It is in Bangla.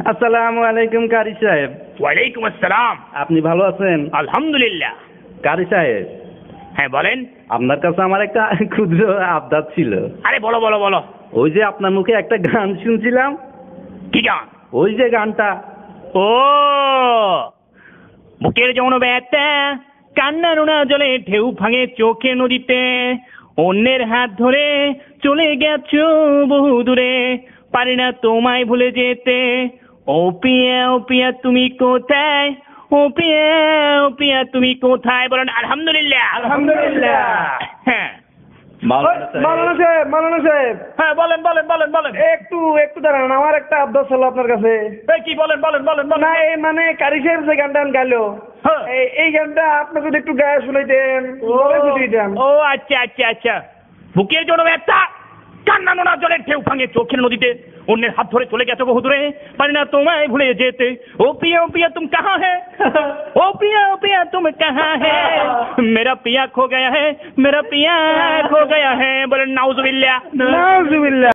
আসসালামু আলাইকুম কারি সাহেব। ওয়ালাইকুম আসসালাম। আপনি ভালো আছেন? আলহামদুলিল্লাহ। কারি সাহেব, হ্যাঁ বলেন। আপনার কাছে আমার একটা ক্ষুদ্র আবদার ছিল। আরে বলো বলো বলো। ওই যে আপনার মুখে একটা গান শুনছিলাম। কি গান? ওই যে গানটা। ও বুকের যৌন ব্যথা, কান্না নোনা জলে ঢেউ ভাঙে চোখে নদীতে, অন্যের হাত ধরে চলে গেছো বহু দূরে, পারি না তোমায় ভুলে যেতে। ও পিয়া তুমি কোথায়? ও পিয়া তুমি কোথায়? বলেন আলহামদুলিল্লাহ। আলহামদুলিল্লাহ। হ্যাঁ মাওলানা সাহেব, মাওলানা সাহেব, হ্যাঁ বলেন বলেন বলেন বলেন। একটু একটু দাঁড়ান, আমার একটা আবদার ছিল আপনার কাছে। কি বলেন বলেন বলেন বলেন। না এই মানে কারি সাহেব যে গানটা গাইলো, হ্যাঁ। এই গানটা আপনি যদি একটু গায়ে শুনাইতেন দিতাম। ও আচ্ছা আচ্ছা আচ্ছা। বুকের জন্য একটা কান্না নোনা জলের ঢেউ ভাঙে চোখের নদীতে, অন্যের হাত ধরে চলে গেছো বহু দূরে, পারি না তোমায় ভুলে যেতে। ও পিয়া তুম কাহা है? ओ पिया तुम कहाँ है? मेरा पिया खो गया है, मेरा पिया खो गया है। बोले नाउजुबिल्लाह। নাউজুবিল্লাহ।